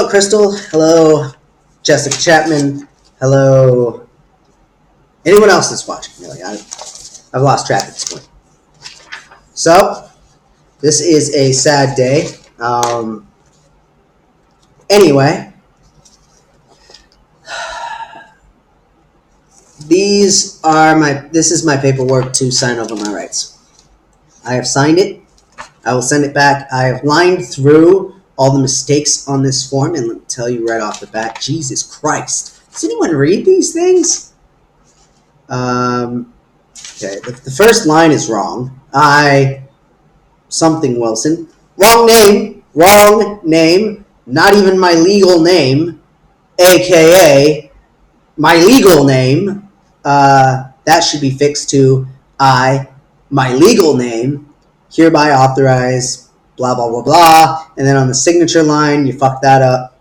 Hello, Crystal. Hello, Jessica Chapman. Hello, anyone else that's watching. Really, I've lost track at this point. So, this is a sad day. Anyway, this is my paperwork to sign over my rights. I have signed it. I will send it back. I have lined through all the mistakes on this form, and let me tell you right off the bat, Jesus Christ. Does anyone read these things? Okay, the first line is wrong. Something Wilson. Wrong name, not even my legal name, aka my legal name. That should be fixed to my legal name, hereby authorize, blah, blah, blah, blah. And then on the signature line, you fuck that up.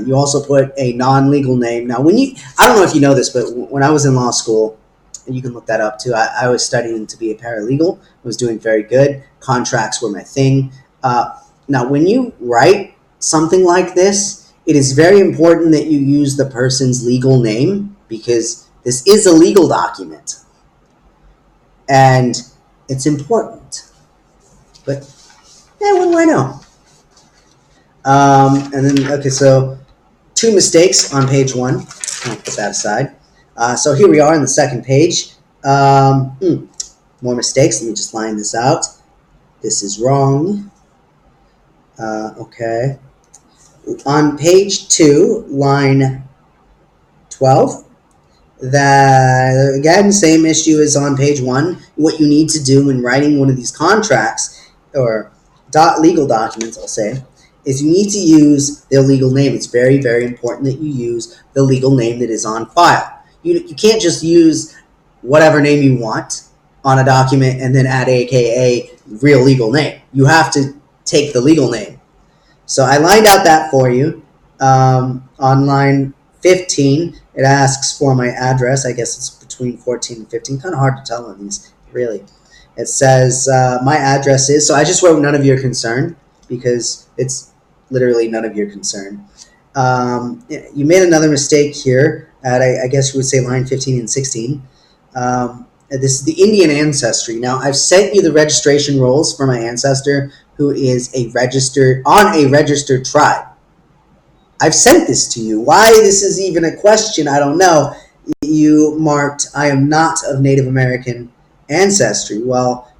You also put a non-legal name. Now, I don't know if you know this, but when I was in law school, and you can look that up too, I was studying to be a paralegal. I was doing very good. Contracts were my thing. Now, when you write something like this, it is very important that you use the person's legal name, because this is a legal document. And it's important. But, what do I know? And then, okay, so 2 mistakes on page 1. I'll put that aside. So here we are on the second page. More mistakes. Let me just line this out. This is wrong. Okay. On page 2, line 12, that, again, same issue as on page 1. What you need to do when writing one of these contracts, or legal documents, I'll say, is you need to use their legal name. It's very, very important that you use the legal name that is on file. You can't just use whatever name you want on a document and then add AKA real legal name. You have to take the legal name. So I lined out that for you. On line 15, it asks for my address. I guess it's between 14 and 15. Kind of hard to tell on these, really. It says my address is, so I just wrote none of your concern, because it's literally none of your concern. You made another mistake here at, I guess you would say, line 15 and 16. This is the Indian ancestry. Now, I've sent you the registration rolls for my ancestor, who is on a registered tribe. I've sent this to you. Why this is even a question, I don't know. You marked, I am not of Native American ancestry. Well,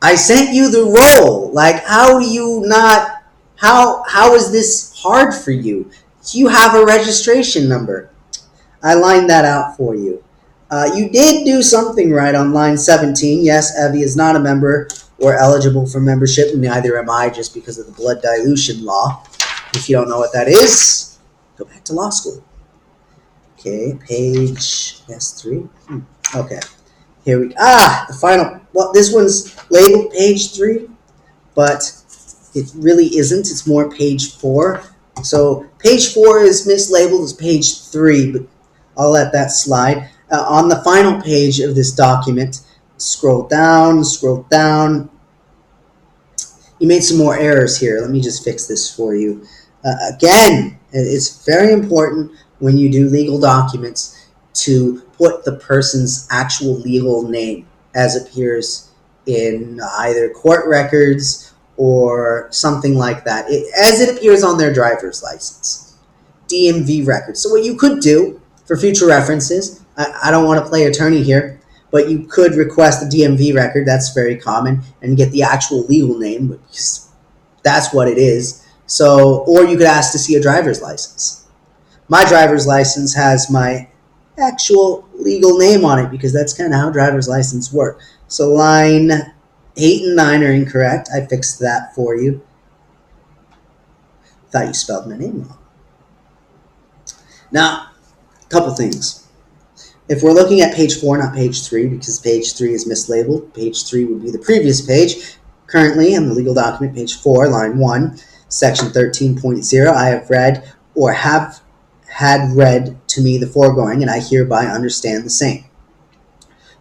I sent you the roll. Like, how do you not, how is this hard for you? You have a registration number. I lined that out for you. You did do something right on line 17. Yes, Evie is not a member or eligible for membership, and neither am I, just because of the blood dilution law. If you don't know what that is, go back to law school. Okay, page, 3. Okay, here we go. The final, well, this one's labeled page 3, but it really isn't. It's more page 4. So page 4 is mislabeled as page 3, but I'll let that slide. On the final page of this document, scroll down. You made some more errors here. Let me just fix this for you. Again, it's very important when you do legal documents to put the person's actual legal name as appears in either court records or something like that, as it appears on their driver's license, DMV records. So what you could do for future references, I don't want to play attorney here, but you could request a DMV record. That's very common, and get the actual legal name, because that's what it is. So, or you could ask to see a driver's license. My driver's license has my actual legal name on it, because that's kind of how driver's license work. So line 8 and 9 are incorrect. I fixed that for you. Thought you spelled my name wrong. Now, a couple things. If we're looking at page 4, not page 3, because page 3 is mislabeled, page 3 would be the previous page. Currently, in the legal document, page 4, line 1, section 13.0, I have read or have had read to me the foregoing, and I hereby understand the same.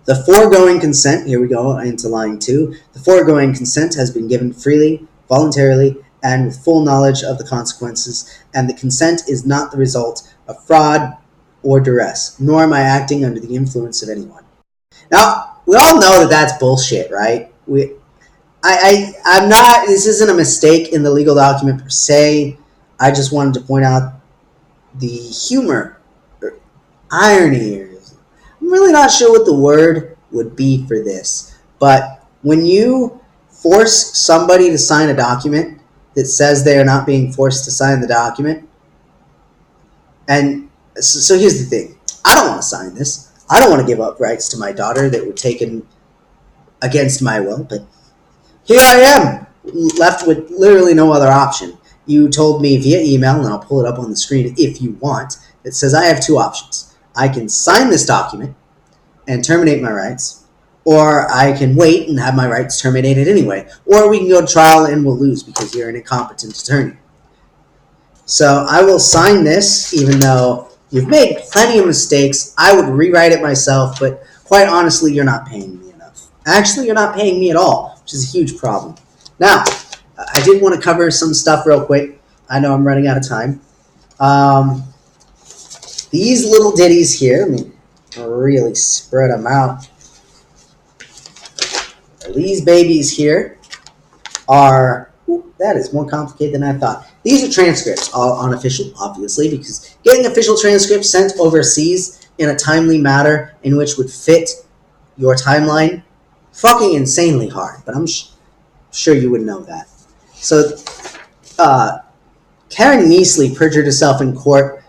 The foregoing consent, here we go into line 2, the foregoing consent has been given freely, voluntarily, and with full knowledge of the consequences, and the consent is not the result of fraud or duress, nor am I acting under the influence of anyone. Now, we all know that that's bullshit, right? I'm not, this isn't a mistake in the legal document per se. I just wanted to point out the humor, or irony. I'm really not sure what the word would be for this, but when you force somebody to sign a document that says they are not being forced to sign the document, and so here's the thing. I don't want to sign this. I don't want to give up rights to my daughter that were taken against my will, but here I am, left with literally no other option. You told me via email, and I'll pull it up on the screen if you want, it says I have two options. I can sign this document and terminate my rights, or I can wait and have my rights terminated anyway, or we can go to trial and we'll lose because you're an incompetent attorney. So I will sign this, even though you've made plenty of mistakes. I would rewrite it myself, but quite honestly, you're not paying me enough. Actually, you're not paying me at all, which is a huge problem. Now, I did want to cover some stuff real quick. I know I'm running out of time. These little ditties here, let me really spread them out. These babies here are, that is more complicated than I thought. These are transcripts, all unofficial, obviously, because getting official transcripts sent overseas in a timely manner in which would fit your timeline, fucking insanely hard, but I'm sure you would know that. So, Karen Neasley perjured herself in court,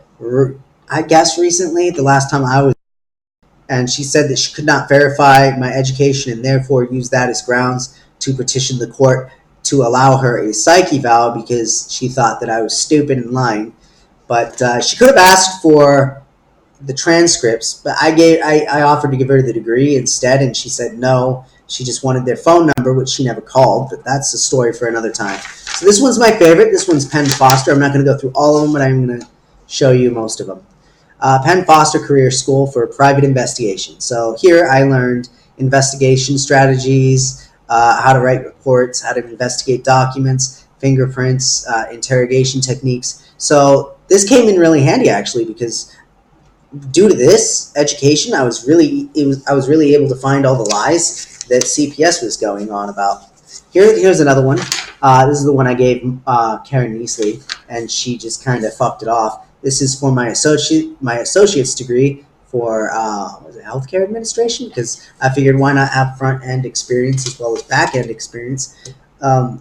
I guess recently, the last time I was, and she said that she could not verify my education and therefore use that as grounds to petition the court to allow her a psych eval because she thought that I was stupid and lying. But she could have asked for the transcripts, but I offered to give her the degree instead, and she said no. She just wanted their phone number, which she never called, but that's a story for another time. So this one's my favorite. This one's Penn Foster. I'm not going to go through all of them, but I'm going to show you most of them. Penn Foster Career School for Private Investigation. So here I learned investigation strategies, how to write reports, how to investigate documents, fingerprints, interrogation techniques. So this came in really handy actually because due to this education, I was really able to find all the lies that CPS was going on about. Here's another one. This is the one I gave Karen Neasley, and she just kind of fucked it off. This is for my associate's degree for was it healthcare administration, because I figured why not have front end experience as well as back end experience.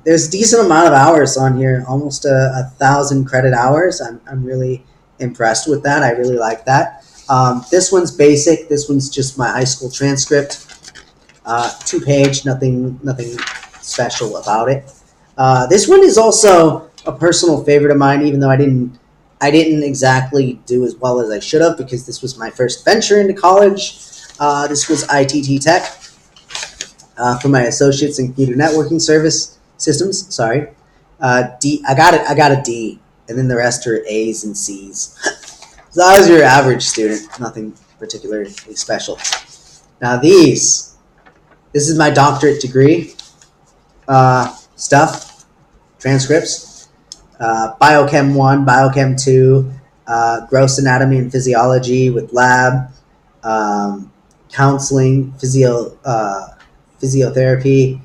There's a decent amount of hours on here, almost 1,000 credit hours. I'm really impressed with that. I really like that. This one's basic. This one's just my high school transcript. 2-page, nothing special about it. This one is also a personal favorite of mine, even though I didn't exactly do as well as I should have because this was my first venture into college. This was ITT Tech for my associates in computer networking systems. Sorry, I got a D, and then the rest are A's and C's. So I was your average student, nothing particularly special. Now this is my doctorate degree stuff, transcripts. Biochem 1, Biochem 2, gross anatomy and physiology with lab, counseling, physiotherapy.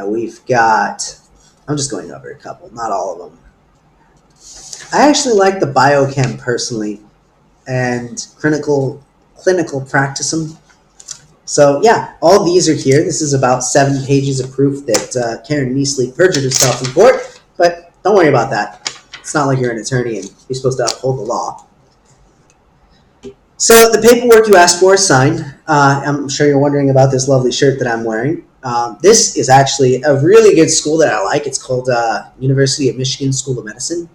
We've got, I'm just going over a couple, not all of them. I actually like the biochem personally and clinical practicum. So yeah, all these are here. This is about 7 pages of proof that Karen Neasley perjured herself in court, but don't worry about that. It's not like you're an attorney and you're supposed to uphold the law. So the paperwork you asked for is signed. I'm sure you're wondering about this lovely shirt that I'm wearing. This is actually a really good school that I like. It's called University of Michigan School of Medicine.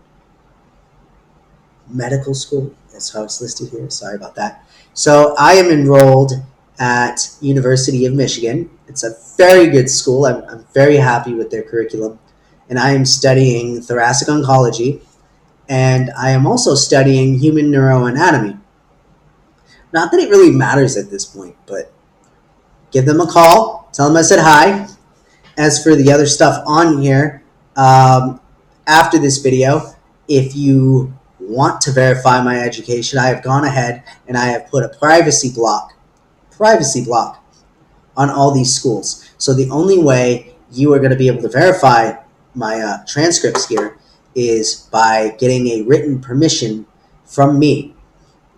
Medical school. That's how it's listed here. Sorry about that. So I am enrolled at University of Michigan. It's a very good school. I'm very happy with their curriculum. And I am studying thoracic oncology, and I am also studying human neuroanatomy. Not that it really matters at this point, but give them a call, tell them I said hi. As for the other stuff on here, after this video, if you want to verify my education, I have gone ahead and I have put a privacy block on all these schools. So the only way you are going to be able to verify my transcripts here is by getting a written permission from me.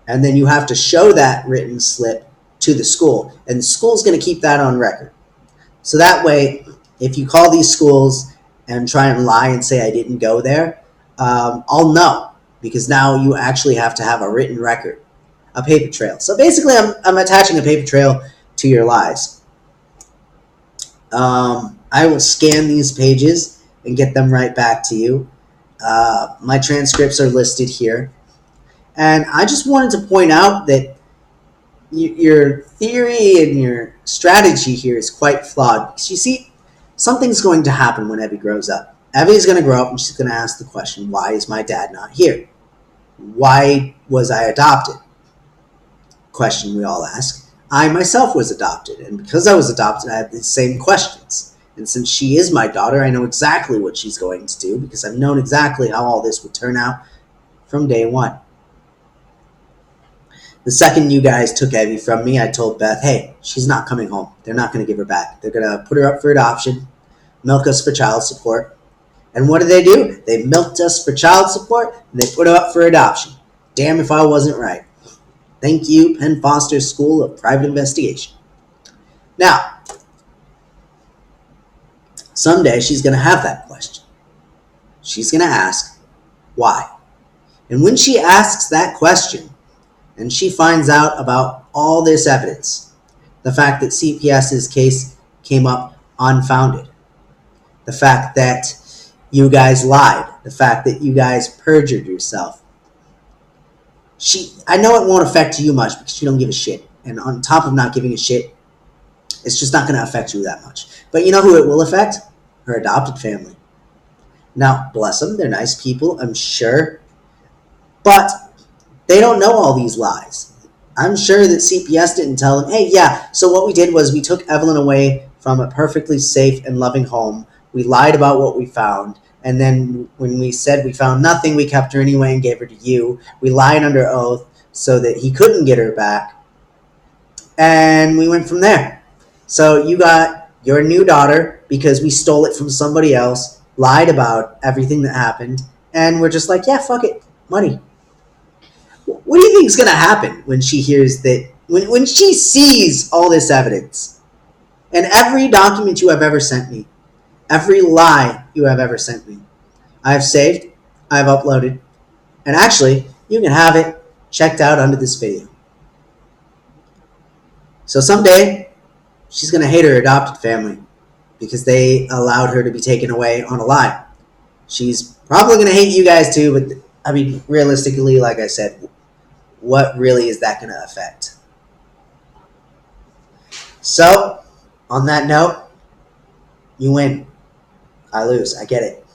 And then you have to show that written slip to the school. And the school's going to keep that on record. So that way, if you call these schools and try and lie and say I didn't go there, I'll know, because now you actually have to have a written record, a paper trail. So basically, I'm attaching a paper trail to your lies. I will scan these pages and get them right back to you. My transcripts are listed here. And I just wanted to point out that your theory and your strategy here is quite flawed. Because you see, something's going to happen when Evie grows up. Evie's going to grow up and she's going to ask the question, why is my dad not here? Why was I adopted? Question we all ask. I myself was adopted, and because I was adopted, I have the same questions. And since she is my daughter, I know exactly what she's going to do, because I've known exactly how all this would turn out from day one. The second you guys took Evie from me, I told Beth, hey, she's not coming home. They're not going to give her back. They're going to put her up for adoption, milk us for child support. And what do? They milked us for child support, and they put her up for adoption. Damn if I wasn't right. Thank you, Penn Foster School of Private Investigation. Now, someday she's going to have that question. She's going to ask, why? And when she asks that question, and she finds out about all this evidence, the fact that CPS's case came up unfounded, the fact that you guys lied, the fact that you guys perjured yourself, I know it won't affect you much because you don't give a shit. And on top of not giving a shit, it's just not going to affect you that much. But you know who it will affect? Her adopted family. Now, bless them, they're nice people, I'm sure. But they don't know all these lies. I'm sure that CPS didn't tell them, hey, yeah, so what we did was we took Evelyn away from a perfectly safe and loving home. We lied about what we found. And then when we said we found nothing, we kept her anyway and gave her to you. We lied under oath so that he couldn't get her back. And we went from there. So you got your new daughter because we stole it from somebody else, lied about everything that happened, and we're just like, yeah, fuck it, money. What do you think is going to happen when she hears that, when she sees all this evidence, and every document you have ever sent me, every lie you have ever sent me, I have saved, I have uploaded, and actually, you can have it checked out under this video. So someday, she's going to hate her adopted family because they allowed her to be taken away on a lie. She's probably going to hate you guys too, but I mean, realistically, like I said, what really is that going to affect? So, on that note, you win. I lose. I get it.